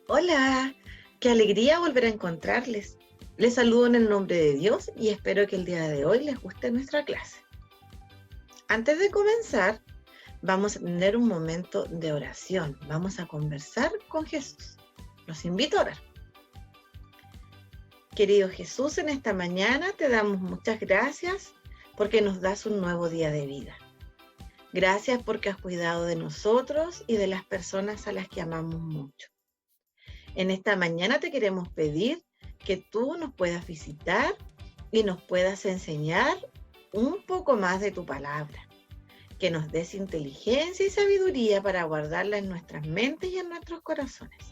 Hola, qué alegría volver a encontrarles. Les saludo en el nombre de Dios y espero que el día de hoy les guste nuestra clase. Antes de comenzar, vamos a tener un momento de oración. Vamos a conversar con Jesús. Los invito a orar. Querido Jesús, en esta mañana te damos muchas gracias porque nos das un nuevo día de vida. Gracias porque has cuidado de nosotros y de las personas a las que amamos mucho. En esta mañana te queremos pedir que tú nos puedas visitar y nos puedas enseñar un poco más de tu palabra, que nos des inteligencia y sabiduría para guardarla en nuestras mentes y en nuestros corazones.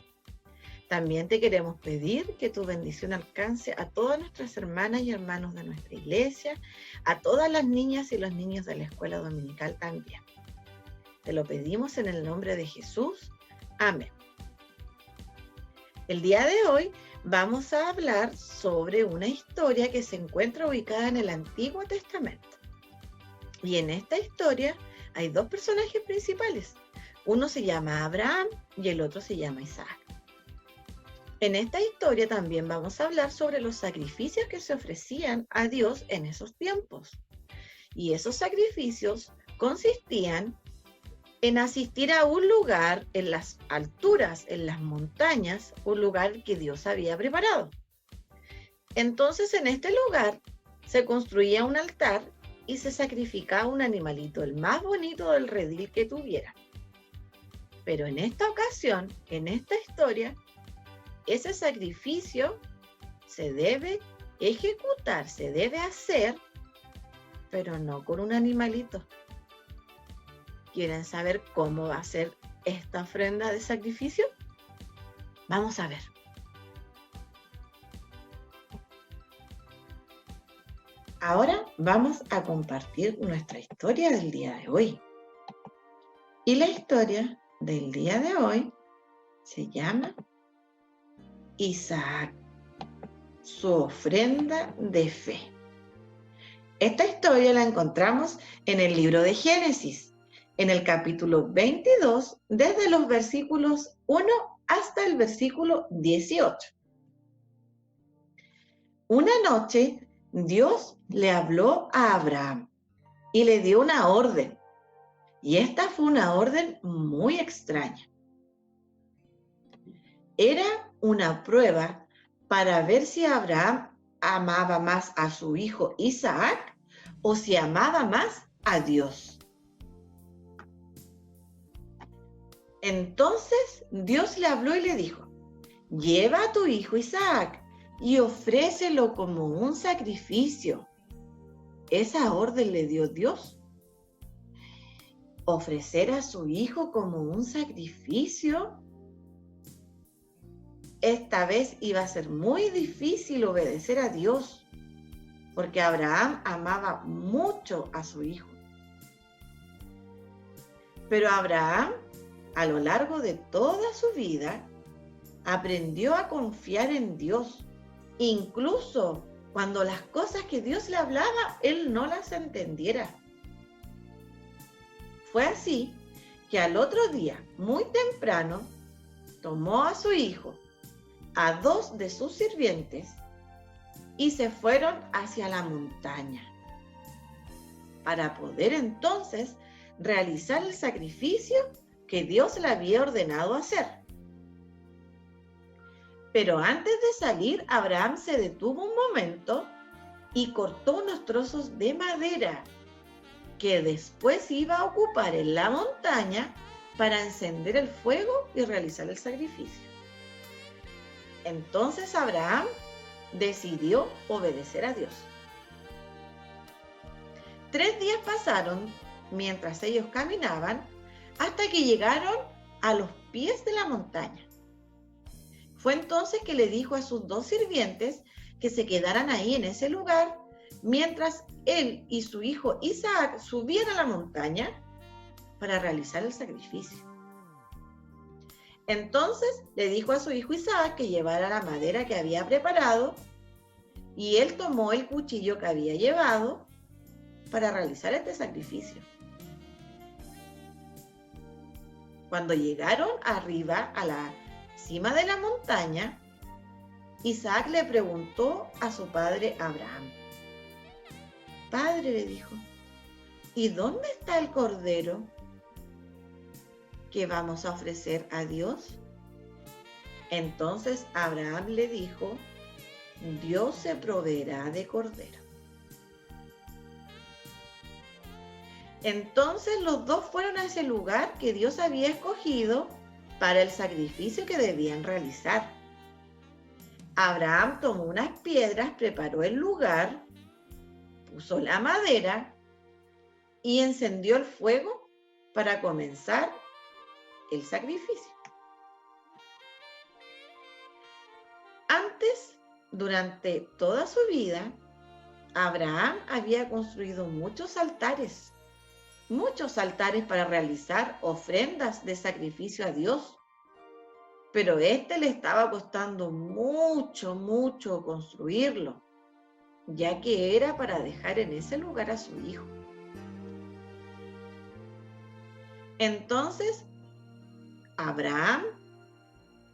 También te queremos pedir que tu bendición alcance a todas nuestras hermanas y hermanos de nuestra iglesia, a todas las niñas y los niños de la escuela dominical también. Te lo pedimos en el nombre de Jesús. Amén. El día de hoy vamos a hablar sobre una historia que se encuentra ubicada en el Antiguo Testamento. Y en esta historia hay dos personajes principales. Uno se llama Abraham y el otro se llama Isaac. En esta historia también vamos a hablar sobre los sacrificios que se ofrecían a Dios en esos tiempos. Y esos sacrificios consistían en asistir a un lugar en las alturas, en las montañas, un lugar que Dios había preparado. Entonces, en este lugar se construía un altar y se sacrificaba un animalito, el más bonito del redil que tuviera. Pero en esta ocasión, en esta historia, ese sacrificio se debe ejecutar, se debe hacer, pero no con un animalito. ¿Quieren saber cómo va a ser esta ofrenda de sacrificio? Vamos a ver. Ahora vamos a compartir nuestra historia del día de hoy. Y la historia del día de hoy se llama Isaac, su ofrenda de fe. Esta historia la encontramos en el libro de Génesis, en el capítulo 22, desde los versículos 1 hasta el versículo 18. Una noche, Dios le habló a Abraham y le dio una orden. Y esta fue una orden muy extraña. Era una prueba para ver si Abraham amaba más a su hijo Isaac o si amaba más a Dios. Entonces Dios le habló y le dijo: lleva a tu hijo Isaac y ofrécelo como un sacrificio. Esa orden le dio Dios. Ofrecer a su hijo como un sacrificio. Esta vez iba a ser muy difícil obedecer a Dios, porque Abraham amaba mucho a su hijo. Pero Abraham, a lo largo de toda su vida, aprendió a confiar en Dios, incluso cuando las cosas que Dios le hablaba, él no las entendiera. Fue así que al otro día, muy temprano, tomó a su hijo, a dos de sus sirvientes, y se fueron hacia la montaña para poder entonces realizar el sacrificio que Dios le había ordenado hacer. Pero antes de salir, Abraham se detuvo un momento y cortó unos trozos de madera que después iba a ocupar en la montaña para encender el fuego y realizar el sacrificio. Entonces Abraham decidió obedecer a Dios. 3 días pasaron mientras ellos caminaban hasta que llegaron a los pies de la montaña. Fue entonces que le dijo a sus dos sirvientes que se quedaran ahí en ese lugar mientras él y su hijo Isaac subían a la montaña para realizar el sacrificio. Entonces le dijo a su hijo Isaac que llevara la madera que había preparado y él tomó el cuchillo que había llevado para realizar este sacrificio. Cuando llegaron arriba a la cima de la montaña, Isaac le preguntó a su padre Abraham: Padre, le dijo, ¿y dónde está el cordero que vamos a ofrecer a Dios? Entonces Abraham le dijo: Dios se proveerá de cordero. Entonces los dos fueron a ese lugar que Dios había escogido para el sacrificio que debían realizar. Abraham tomó unas piedras, preparó el lugar, puso la madera y encendió el fuego para comenzar el sacrificio. Antes, durante toda su vida, Abraham había construido muchos altares para realizar ofrendas de sacrificio a Dios. Pero le estaba costando mucho construirlo, ya que era para dejar en ese lugar a su hijo. Entonces, Abraham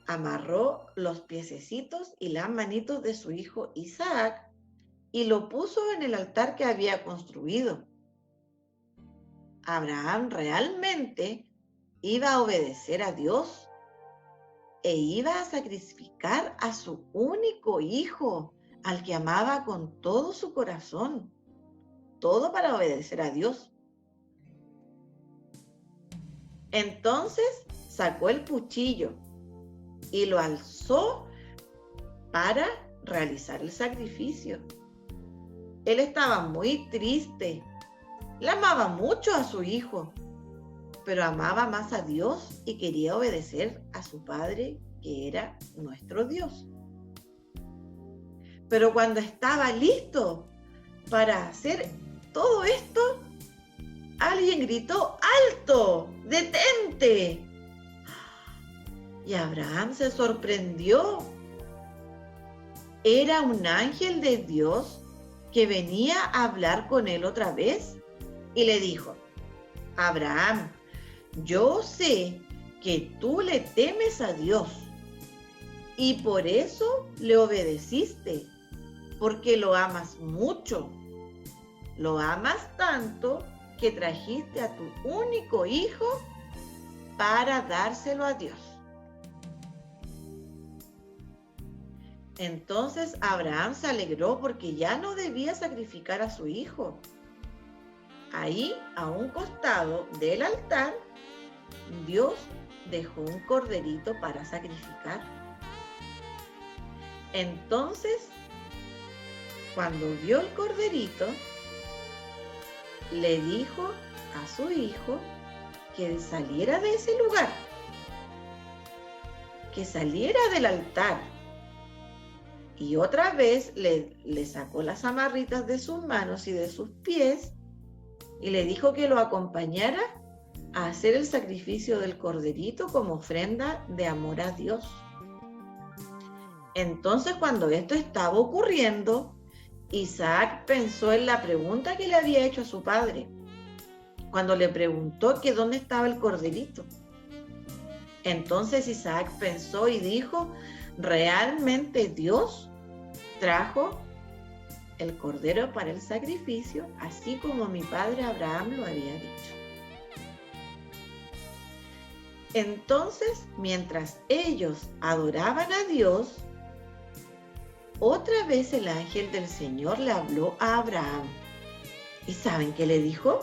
amarró los piececitos y las manitos de su hijo Isaac y lo puso en el altar que había construido. Abraham realmente iba a obedecer a Dios e iba a sacrificar a su único hijo, al que amaba con todo su corazón, todo para obedecer a Dios. Entonces sacó el cuchillo y lo alzó para realizar el sacrificio. Él estaba muy triste. Él amaba mucho a su hijo, pero amaba más a Dios y quería obedecer a su Padre, que era nuestro Dios. Pero cuando estaba listo para hacer todo esto, alguien gritó: ¡Alto! ¡Detente! Y Abraham se sorprendió. Era un ángel de Dios que venía a hablar con él otra vez y le dijo: Abraham, yo sé que tú le temes a Dios y por eso le obedeciste, porque lo amas mucho. Lo amas tanto que trajiste a tu único hijo para dárselo a Dios. Entonces Abraham se alegró porque ya no debía sacrificar a su hijo. Ahí, a un costado del altar, Dios dejó un corderito para sacrificar. Entonces, cuando vio el corderito, le dijo a su hijo que saliera de ese lugar, que saliera del altar. Y otra vez le sacó las amarritas de sus manos y de sus pies y le dijo que lo acompañara a hacer el sacrificio del corderito como ofrenda de amor a Dios. Entonces, cuando esto estaba ocurriendo, Isaac pensó en la pregunta que le había hecho a su padre, cuando le preguntó que dónde estaba el corderito. Entonces Isaac pensó y dijo: realmente Dios trajo el cordero para el sacrificio, así como mi padre Abraham lo había dicho. Entonces, mientras ellos adoraban a Dios, otra vez el ángel del Señor le habló a Abraham. ¿Y saben qué le dijo?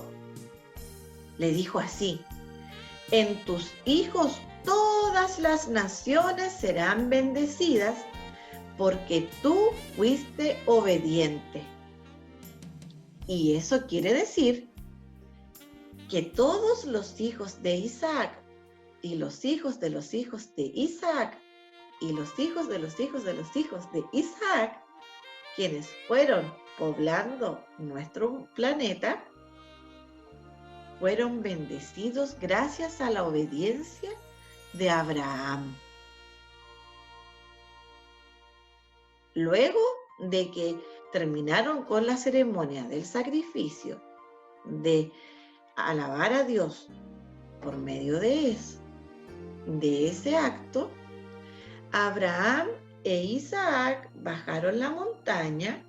Le dijo así: en tus hijos todas las naciones serán bendecidas, porque tú fuiste obediente. Y eso quiere decir que todos los hijos de Isaac y los hijos de los hijos de Isaac y los hijos de los hijos de los hijos de Isaac, quienes fueron poblando nuestro planeta, fueron bendecidos gracias a la obediencia de Abraham. Luego de que terminaron con la ceremonia del sacrificio, de alabar a Dios por medio de ese acto, Abraham e Isaac bajaron la montaña,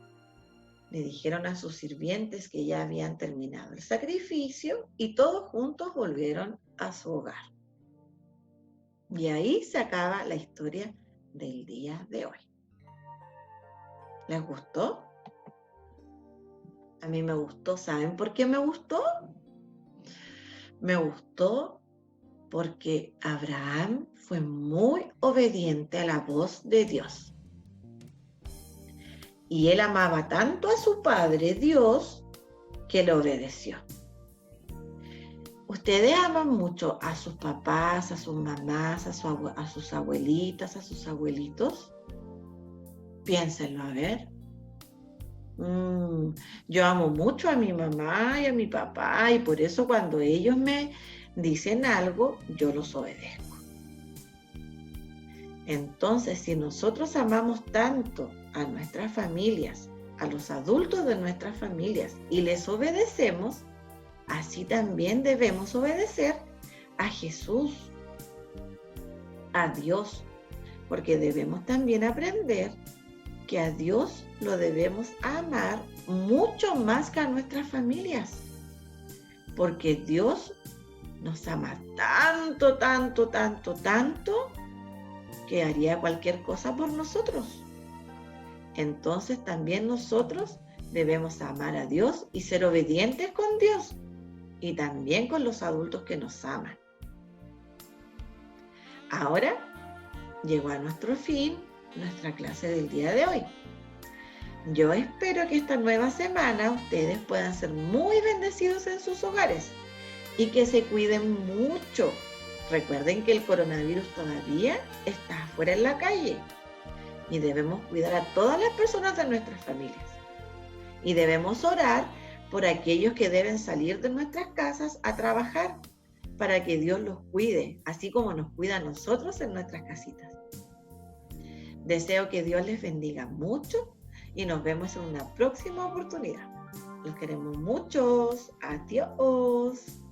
le dijeron a sus sirvientes que ya habían terminado el sacrificio y todos juntos volvieron a su hogar. Y ahí se acaba la historia del día de hoy. ¿Les gustó? A mí me gustó. ¿Saben por qué me gustó? Me gustó porque Abraham fue muy obediente a la voz de Dios. Y él amaba tanto a su padre Dios que le obedeció. ¿Ustedes aman mucho a sus papás, a sus mamás, a sus abuelitas, a sus abuelitos? Piénsenlo, a ver. Yo amo mucho a mi mamá y a mi papá y por eso cuando ellos me dicen algo, yo los obedezco. Entonces, si nosotros amamos tanto a nuestras familias, a los adultos de nuestras familias y les obedecemos, así también debemos obedecer a Jesús, a Dios, porque debemos también aprender que a Dios lo debemos amar mucho más que a nuestras familias, porque Dios nos ama tanto, tanto, tanto, tanto, que haría cualquier cosa por nosotros. Entonces también nosotros debemos amar a Dios y ser obedientes con Dios y también con los adultos que nos aman. Ahora llegó a nuestro fin nuestra clase del día de hoy. Yo espero que esta nueva semana ustedes puedan ser muy bendecidos en sus hogares y que se cuiden mucho. Recuerden que el coronavirus todavía está afuera en la calle y debemos cuidar a todas las personas de nuestras familias. Y debemos orar por aquellos que deben salir de nuestras casas a trabajar para que Dios los cuide, así como nos cuida a nosotros en nuestras casitas. Deseo que Dios les bendiga mucho y nos vemos en una próxima oportunidad. Los queremos muchos. Adiós.